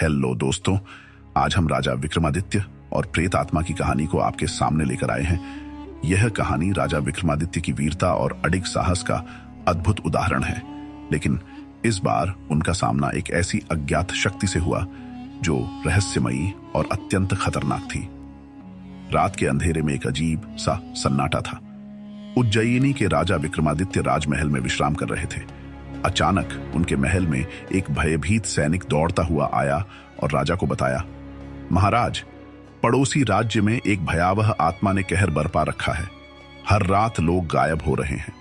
Hello दोस्तों, आज हम राजा विक्रमादित्य और प्रेत आत्मा की कहानी को आपके सामने लेकर आए हैं। यह कहानी राजा विक्रमादित्य की वीरता और अडिग साहस का अद्भुत उदाहरण है, लेकिन इस बार उनका सामना एक ऐसी अज्ञात शक्ति से हुआ जो रहस्यमयी और अत्यंत खतरनाक थी। रात के अंधेरे में एक अजीब सा सन्नाटा था। उज्जयिनी के राजा विक्रमादित्य राजमहल में विश्राम कर रहे थे। अचानक उनके महल में एक भयभीत सैनिक दौड़ता हुआ आया और राजा को बताया, महाराज, पड़ोसी राज्य में एक भयावह आत्मा ने कहर बरपा रखा है। हर रात लोग गायब हो रहे हैं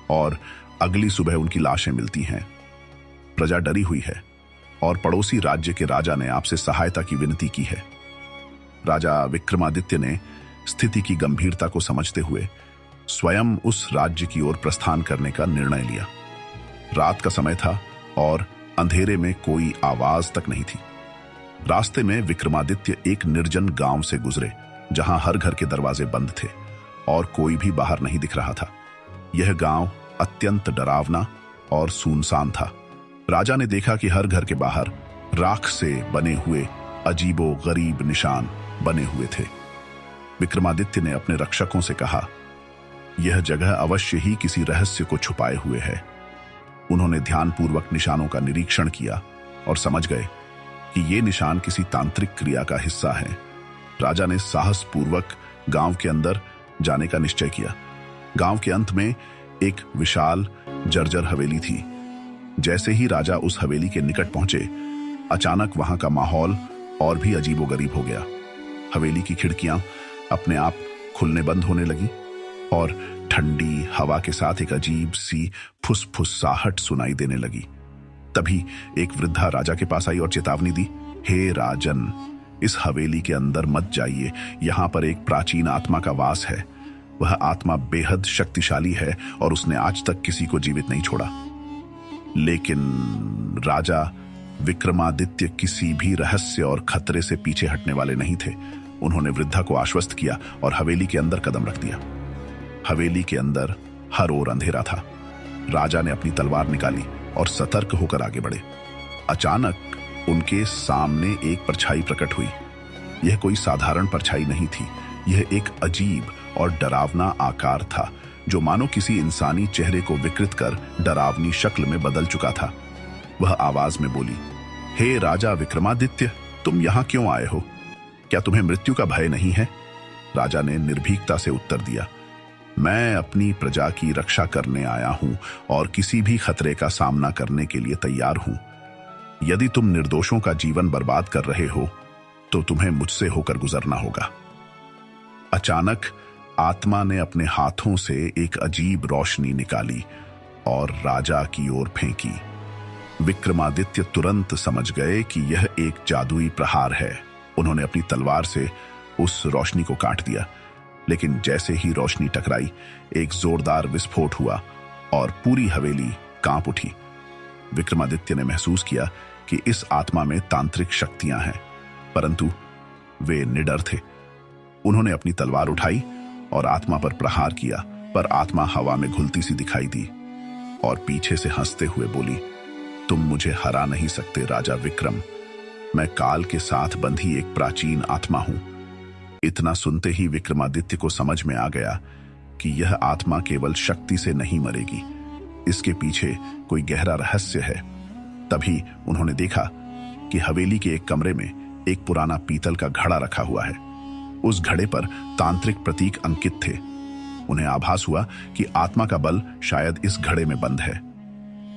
और अगली सुबह उनकी लाशें मिलती हैं। प्रजा डरी हुई है और पड़ोसी राज्य के राजा ने आपसे सहायता की विनती की है। राजा विक्रमादित्य ने स्थिति की गंभीरता को समझते हुए स्वयं उस राज्य की ओर प्रस्थान करने का निर्णय लिया। रात का समय था और अंधेरे में कोई आवाज तक नहीं थी। रास्ते में विक्रमादित्य एक निर्जन गांव से गुजरे, जहां हर घर के दरवाजे बंद थे और कोई भी बाहर नहीं दिख रहा था। यह गांव अत्यंत डरावना और सुनसान था। राजा ने देखा कि हर घर के बाहर राख से बने हुए अजीबो गरीब निशान बने हुए थे। विक्रमादित्य ने अपने रक्षकों से कहा, यह जगह अवश्य ही किसी रहस्य को छुपाए हुए है। उन्होंने ध्यानपूर्वक निशानों का निरीक्षण किया और समझ गए कि ये निशान किसी तांत्रिक क्रिया का हिस्सा है। राजा ने साहसपूर्वक गांव के अंदर जाने का निश्चय किया। गांव के अंत में एक विशाल जर्जर हवेली थी। जैसे ही राजा उस हवेली के निकट पहुंचे, अचानक वहां का माहौल और भी अजीबोगरीब हो गया। हवेली की खिड़कियां अपने आप खुलने बंद होने लगी और ठंडी हवा के साथ एक अजीब सी फुसफुसाहट सुनाई देने लगी। तभी एक वृद्धा राजा के पास आई और चेतावनी दी, हे राजन, इस हवेली के अंदर मत जाइए। यहां पर एक प्राचीन आत्मा का वास है। वह आत्मा बेहद शक्तिशाली है और उसने आज तक किसी को जीवित नहीं छोड़ा। लेकिन राजा विक्रमादित्य किसी भी रहस्य और खतरे से पीछे हटने वाले नहीं थे। उन्होंने वृद्धा को आश्वस्त किया और हवेली के अंदर कदम रख दिया। हवेली के अंदर हर ओर अंधेरा था। राजा ने अपनी तलवार निकाली और सतर्क होकर आगे बढ़े। अचानक उनके सामने एक परछाई प्रकट हुई। यह कोई साधारण परछाई नहीं थी। यह एक अजीब और डरावना आकार था, जो मानो किसी इंसानी चेहरे को विकृत कर डरावनी शक्ल में बदल चुका था। वह आवाज में बोली, हे राजा विक्रमादित्य, तुम यहां क्यों आए हो? क्या तुम्हें मृत्यु का भय नहीं है? राजा ने निर्भीकता से उत्तर दिया, मैं अपनी प्रजा की रक्षा करने आया हूं और किसी भी खतरे का सामना करने के लिए तैयार हूं। यदि तुम निर्दोषों का जीवन बर्बाद कर रहे हो तो तुम्हें मुझसे होकर गुजरना होगा। अचानक आत्मा ने अपने हाथों से एक अजीब रोशनी निकाली और राजा की ओर फेंकी। विक्रमादित्य तुरंत समझ गए कि यह एक जादुई प्रहार है। उन्होंने अपनी तलवार से उस रोशनी को काट दिया, लेकिन जैसे ही रोशनी टकराई, एक जोरदार विस्फोट हुआ और पूरी हवेली कांप उठी। विक्रमादित्य ने महसूस किया कि इस आत्मा में तांत्रिक शक्तियां हैं, परंतु वे निडर थे। उन्होंने अपनी तलवार उठाई और आत्मा पर प्रहार किया, पर आत्मा हवा में घुलती सी दिखाई दी और पीछे से हंसते हुए बोली, तुम मुझे हरा नहीं सकते राजा विक्रम। मैं काल के साथ बंधी एक प्राचीन आत्मा हूं। इतना सुनते ही विक्रमादित्य को समझ में आ गया कि यह आत्मा केवल शक्ति से नहीं मरेगी, इसके पीछे कोई गहरा रहस्य है। तभी उन्होंने देखा कि हवेली के एक कमरे में एक पुराना पीतल का घड़ा रखा हुआ है। उस घड़े पर तांत्रिक प्रतीक अंकित थे। उन्हें आभास हुआ कि आत्मा का बल शायद इस घड़े में बंद है।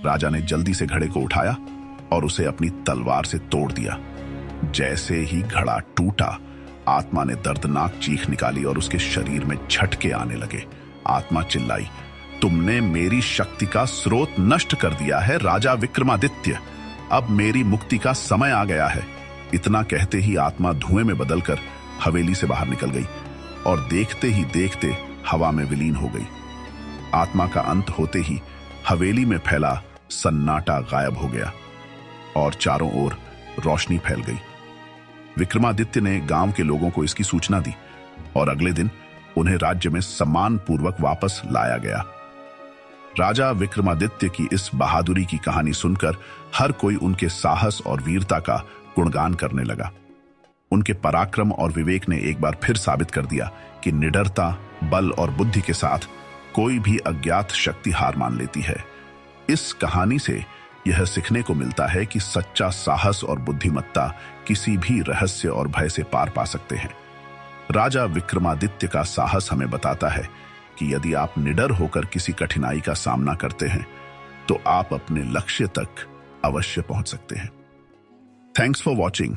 राजा ने जल्दी से घड़े को उठाया और उसे अपनी तलवार से तोड़ दिया। जैसे ही घड़ा टूटा, आत्मा ने दर्दनाक चीख निकाली और उसके शरीर में झटके आने लगे। आत्मा चिल्लाई, तुमने मेरी शक्ति का स्रोत नष्ट कर दिया है राजा विक्रमादित्य। अब मेरी मुक्ति का समय आ गया है। इतना कहते ही आत्मा धुएं में बदलकर हवेली से बाहर निकल गई और देखते ही देखते हवा में विलीन हो गई। आत्मा का अंत होते ही हवेली में फैला सन्नाटा गायब हो गया और चारों ओर रोशनी फैल गई। विक्रमादित्य ने गांव के लोगों को इसकी सूचना दी और अगले दिन उन्हें राज्य में सम्मानपूर्वक वापस लाया गया। राजा विक्रमादित्य की इस बहादुरी की कहानी सुनकर हर कोई उनके साहस और वीरता का गुणगान करने लगा। उनके पराक्रम और विवेक ने एक बार फिर साबित कर दिया कि निडरता, बल और बुद्धि के साथ कोई भी अज्ञात शक्ति हार मान लेती है। इस कहानी से यह सीखने को मिलता है कि सच्चा साहस और बुद्धिमत्ता किसी भी रहस्य और भय से पार पा सकते हैं। राजा विक्रमादित्य का साहस हमें बताता है कि यदि आप निडर होकर किसी कठिनाई का सामना करते हैं तो आप अपने लक्ष्य तक अवश्य पहुंच सकते हैं। Thanks for watching.